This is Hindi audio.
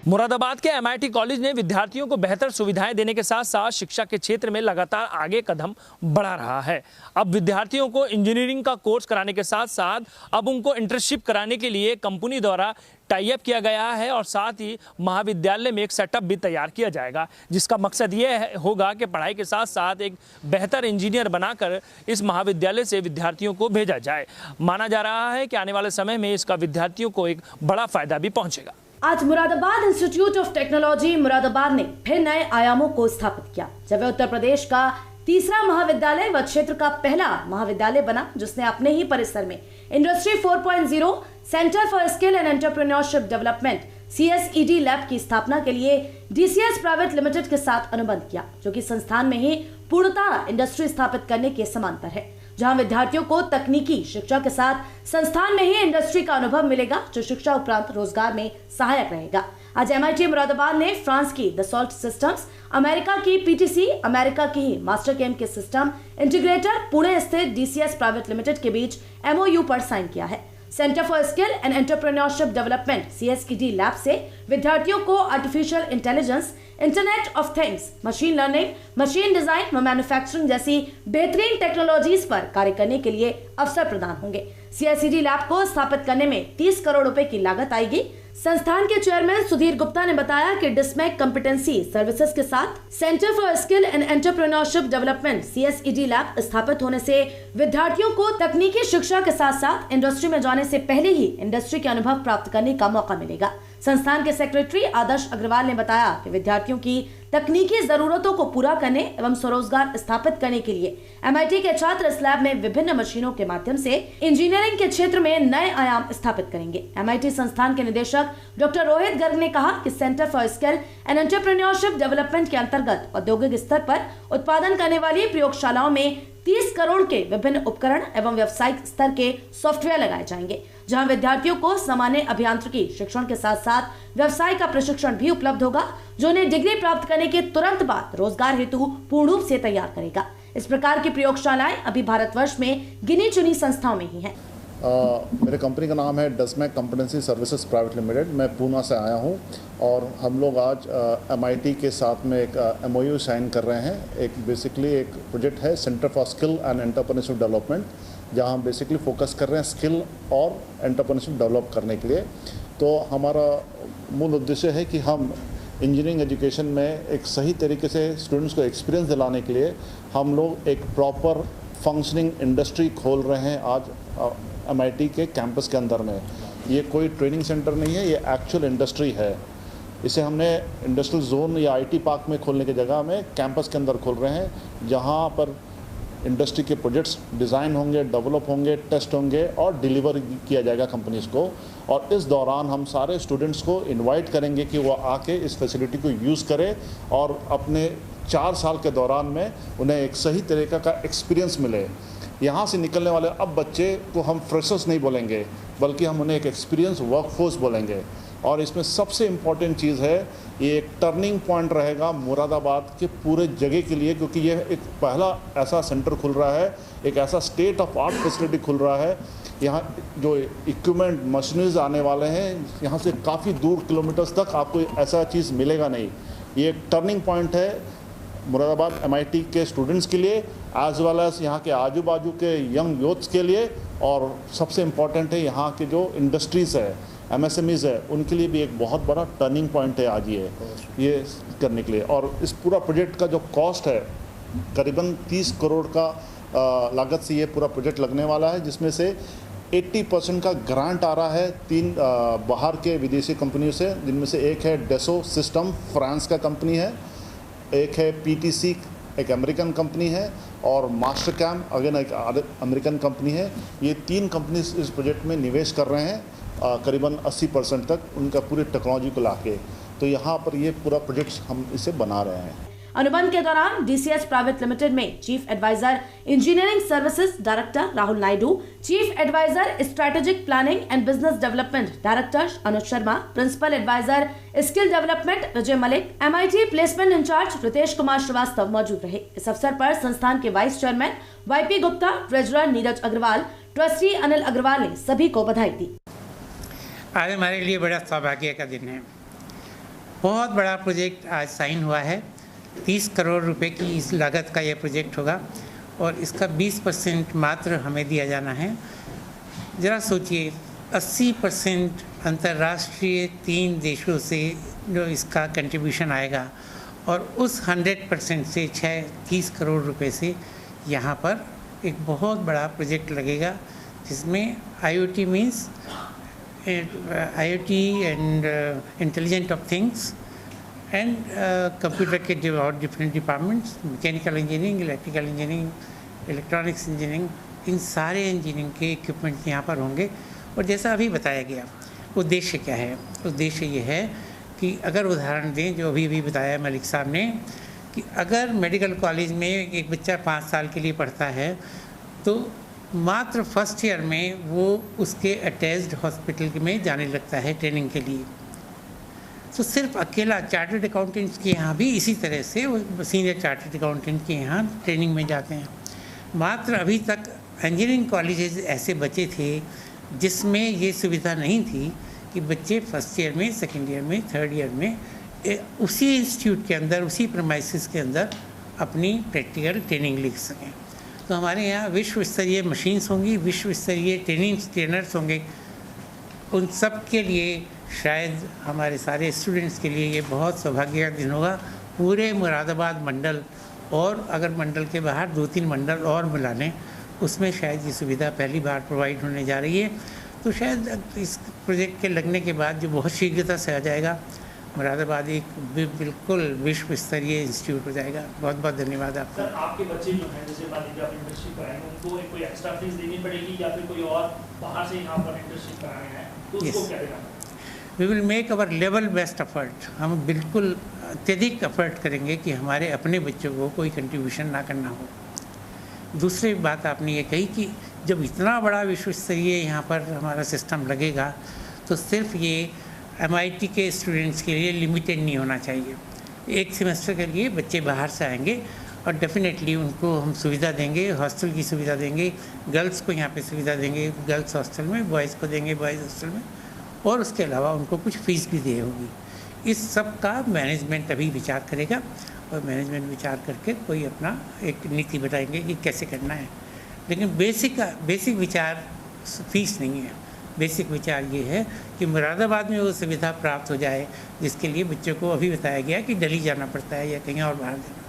मुरादाबाद के MIT कॉलेज ने विद्यार्थियों को बेहतर सुविधाएं देने के साथ साथ शिक्षा के क्षेत्र में लगातार आगे कदम बढ़ा रहा है। अब विद्यार्थियों को इंजीनियरिंग का कोर्स कराने के साथ साथ अब उनको इंटर्नशिप कराने के लिए कंपनी द्वारा टाई अप किया गया है और साथ ही महाविद्यालय में एक सेटअप भी तैयार किया जाएगा, जिसका मकसद ये होगा कि पढ़ाई के साथ साथ एक बेहतर इंजीनियर बनाकर इस महाविद्यालय से विद्यार्थियों को भेजा जाए। माना जा रहा है कि आने वाले समय में इसका विद्यार्थियों को एक बड़ा फायदा भी पहुंचेगा। आज Moradabad institute of technology Moradabad ने फिर नए आयामों को स्थापित किया, जब वह उत्तर प्रदेश का तीसरा महाविद्यालय व क्षेत्र का पहला महाविद्यालय बना, जिसने अपने ही परिसर में industry 4.0 centre for skill and entrepreneurship development CSED lab की स्थापना के लिए DCS प्राइवेट लिमिटेड के साथ अनुबंध किया, जो कि संस्थान में ही पूर्णतः इंडस्ट्री स्थापित करने के समांतर है, जहां विद्यार्थियों को तकनीकी शिक्षा के साथ संस्थान में ही इंडस्ट्री का अनुभव मिलेगा, जो शिक्षा उपरांत रोजगार में सहायक रहेगा। आज MIT मुरादाबाद ने फ्रांस की दसॉल्ट सिस्टम्स, अमेरिका की PTC, अमेरिका की ही मास्टरकैम के सिस्टम इंटीग्रेटर पुणे स्थित DCS प्राइवेट लिमिटेड के बीच MOU पर साइन किया है। Centre for skill and entrepreneurship development CSED lab से विद्यार्थियों को artificial intelligence, internet of things, machine learning, machine design व मैन्युफैक्चरिंग जैसी बेहतरीन टेक्नोलॉजीज पर कार्य करने के लिए अवसर प्रदान होंगे। CSED लैब को स्थापित करने में 30 करोड़ रुपए की लागत आएगी। संस्थान के चेयरमैन सुधीर गुप्ता ने बताया कि डिस्मैक कॉम्पिटेंसी सर्विसेज के साथ centre for skill and entrepreneurship development CSED lab स्थापित होने से विद्यार्थियों को तकनीकी शिक्षा के साथ साथ इंडस्ट्री में जाने से पहले ही इंडस्ट्री के अनुभव प्राप्त करने का मौका मिलेगा। संस्थान के सेक्रेटरी आदर्श अग्रवाल ने बताया कि विद्यार्थियों की तकनीकी जरूरतों को पूरा करने एवं स्वरोजगार स्थापित करने के लिए MIT के छात्र इस लैब में विभिन्न मशीनों के माध्यम से इंजीनियरिंग के क्षेत्र में नए आयाम स्थापित करेंगे। MIT संस्थान के निदेशक डॉक्टर रोहित गर्ग ने कहा कि centre for skill and entrepreneurship development के अंतर्गत औद्योगिक स्तर पर उत्पादन करने वाली प्रयोगशालाओं में 30 करोड़ के विभिन्न उपकरण एवं व्यावसायिक स्तर के सॉफ्टवेयर लगाए जाएंगे, जहां विद्यार्थियों को सामान्य अभियांत्रिकी शिक्षण के साथ साथ व्यवसाय का प्रशिक्षण भी उपलब्ध होगा, जो उन्हें डिग्री प्राप्त करने के तुरंत बाद रोजगार हेतु पूर्ण रूप से तैयार करेगा। इस प्रकार की प्रयोगशालाएं अभी भारतवर्ष में गिनी चुनी संस्थाओं में ही हैं। मेरे कंपनी का नाम है डिस्मैक कॉम्पिटेंसी सर्विसेज प्राइवेट लिमिटेड। मैं पूना से आया हूं और हम लोग आज MIT के साथ में एक MOU साइन कर रहे हैं। एक बेसिकली एक प्रोजेक्ट है centre for skill and entrepreneurship development, जहां हम बेसिकली फोकस कर रहे हैं स्किल और एंटरप्रेन्योरशिप डेवलप करने के लिए। तो हमारा मूल उद्देश्य है कि हम इंजीनियरिंग एजुकेशन में एक सही तरीके से स्टूडेंट्स को एक्सपीरियंस दिलाने के लिए हम लोग एक प्रॉपर फंक्शनिंग इंडस्ट्री खोल रहे हैं आज MIT के कैंपस के अंदर में। ये कोई ट्रेनिंग सेंटर नहीं है, ये एक्चुअल इंडस्ट्री है। इसे हमने इंडस्ट्रियल जोन या IT पार्क में खोलने की जगह में कैंपस के अंदर खोल रहे हैं, जहाँ पर इंडस्ट्री के प्रोजेक्ट्स डिज़ाइन होंगे, डेवलप होंगे, टेस्ट होंगे और डिलीवर किया जाएगा कंपनीज़ को। और इस दौरान हम सारे स्टूडेंट्स को इनवाइट करेंगे कि वो आके इस फैसिलिटी को यूज़ करें और अपने 4 साल के दौरान में उन्हें एक सही तरीक़े का एक्सपीरियंस मिले। यहाँ से निकलने वाले अब बच्चे को हम फ्रेशर्स नहीं बोलेंगे, बल्कि हम उन्हें एक एक्सपीरियंस वर्कफोर्स बोलेंगे। और इसमें सबसे इम्पॉर्टेंट चीज़ है, ये एक टर्निंग पॉइंट रहेगा मुरादाबाद के पूरे जगह के लिए, क्योंकि ये एक पहला ऐसा सेंटर खुल रहा है, एक ऐसा स्टेट ऑफ आर्ट फैसिलिटी खुल रहा है। यहाँ जो इक्विपमेंट मशीनरीज आने वाले हैं, यहाँ से काफ़ी दूर किलोमीटर्स तक आपको ऐसा चीज़ मिलेगा नहीं। ये एक टर्निंग पॉइंट है मुरादाबाद MIT के स्टूडेंट्स के लिए, एज वेल एज यहाँ के आजू बाजू के यंग यूथ्स के लिए, और सबसे इम्पॉर्टेंट है यहाँ के जो इंडस्ट्रीज़ है, MSMEs है, उनके लिए भी एक बहुत बड़ा टर्निंग पॉइंट है आज ये करने के लिए। और इस पूरा प्रोजेक्ट का जो कॉस्ट है करीबन 30 करोड़ का लागत से ये पूरा प्रोजेक्ट लगने वाला है, जिसमें से 80% का ग्रांट आ रहा है 3 बाहर के विदेशी कंपनियों से, जिनमें से एक है डेसो सिस्टम, फ्रांस का कंपनी है, एक है PTC, एक अमेरिकन कंपनी है, और मास्टरकैम अगेन एक अमेरिकन कंपनी है। ये 3 कंपनी इस प्रोजेक्ट में निवेश कर रहे हैं, करीबन 80% तक उनका पूरी टेक्नोलॉजी को लाके। तो यहाँ पर ये पूरा प्रोजेक्ट हम इसे बना रहे हैं। अनुबंध के दौरान DCS प्राइवेट लिमिटेड में chief adviser engineering services director Rahul Naidu, chief adviser strategic planning and business development director Anuj Sharma, principal adviser skill development Vijay Malik, MIT placement in charge Ritesh Kumar Srivastava मौजूद रहे। इस अवसर पर संस्थान के vice chairman YP Gupta, treasurer Neeraj Agarwal, trustee Anil Agarwal ने सभी को बधाई दी। आज हमारे लिए बड़ा सौभाग्य का दिन है। बहुत बड़ा प्रोजेक्ट आज साइन हुआ है। 30 करोड़ रुपए की इस लागत का यह प्रोजेक्ट होगा और इसका 20% मात्र हमें दिया जाना है। ज़रा सोचिए, 80% अंतर्राष्ट्रीय 3 देशों से जो इसका कंट्रीब्यूशन आएगा और उस 100% से 30 करोड़ रुपए से यहाँ पर एक बहुत बड़ा प्रोजेक्ट लगेगा, जिसमें IoT means IoT and intelligent of things and computer के और different departments, mechanical engineering, electrical engineering, electronics engineering, इन सारे इंजीनियरिंग के इक्विपमेंट्स यहाँ पर होंगे। और जैसा अभी बताया गया, उद्देश्य क्या है? उद्देश्य ये है कि अगर उदाहरण दें, जो अभी बताया मलिक साहब ने, कि अगर मेडिकल कॉलेज में एक बच्चा 5 साल के लिए पढ़ता है तो मात्र फर्स्ट ईयर में वो उसके अटैच्ड हॉस्पिटल में जाने लगता है ट्रेनिंग के लिए। तो सिर्फ अकेला चार्टर्ड अकाउंटेंट्स के यहाँ भी इसी तरह से वो सीनियर चार्टर्ड अकाउंटेंट के यहाँ ट्रेनिंग में जाते हैं। मात्र अभी तक इंजीनियरिंग कॉलेजेस ऐसे बचे थे जिसमें ये सुविधा नहीं थी कि बच्चे फर्स्ट ईयर में, सेकेंड ईयर में, थर्ड ईयर में उसी इंस्टीट्यूट के अंदर, उसी प्रीमाइसेस के अंदर अपनी प्रैक्टिकल ट्रेनिंग लिख सकें। तो हमारे यहाँ विश्व स्तरीय मशीन्स होंगी, विश्व स्तरीय ट्रेनर्स होंगे। उन सब के लिए शायद हमारे सारे स्टूडेंट्स के लिए ये बहुत सौभाग्य का दिन होगा। पूरे मुरादाबाद मंडल और अगर मंडल के बाहर 2-3 मंडल और मिला लें, उसमें शायद ये सुविधा पहली बार प्रोवाइड होने जा रही है। तो शायद इस प्रोजेक्ट के लगने के बाद जो बहुत शीघ्रता से आ जाएगा, मुरादाबाद एक बिल्कुल विश्व स्तरीय इंस्टीट्यूट हो जाएगा। बहुत बहुत धन्यवाद आपका। सर, आपके बच्चे जो हैं, जैसे मान लीजिए आप इंटर्नशिप कराएंगे, उनको कोई एक्स्ट्रा फीस देनी पड़ेगी या फिर कोई और बाहर से यहाँ पर इंटर्नशिप कराने हैं तो उसको क्या देना? We will make our level best effort. हम बिल्कुल अत्यधिक एफर्ट करेंगे कि हमारे अपने बच्चों को कोई कंट्रीब्यूशन ना करना हो। दूसरी बात आपने ये कही कि जब इतना बड़ा विश्व स्तरीय यहाँ पर हमारा सिस्टम लगेगा तो सिर्फ ये MIT के स्टूडेंट्स के लिए लिमिटेड नहीं होना चाहिए। एक सेमेस्टर के लिए बच्चे बाहर से आएंगे और डेफिनेटली उनको हम सुविधा देंगे, हॉस्टल की सुविधा देंगे, गर्ल्स को यहाँ पे सुविधा देंगे गर्ल्स हॉस्टल में, बॉयज़ को देंगे बॉयज़ हॉस्टल में, और उसके अलावा उनको कुछ फ़ीस भी दे होगी। इस सब का मैनेजमेंट अभी विचार करेगा और मैनेजमेंट विचार करके कोई अपना एक नीति बताएंगे कि कैसे करना है। लेकिन बेसिक विचार फीस नहीं है। बेसिक विचार ये है कि मुरादाबाद में वो सुविधा प्राप्त हो जाए जिसके लिए बच्चों को अभी बताया गया कि दिल्ली जाना पड़ता है या कहीं और बाहर जाना।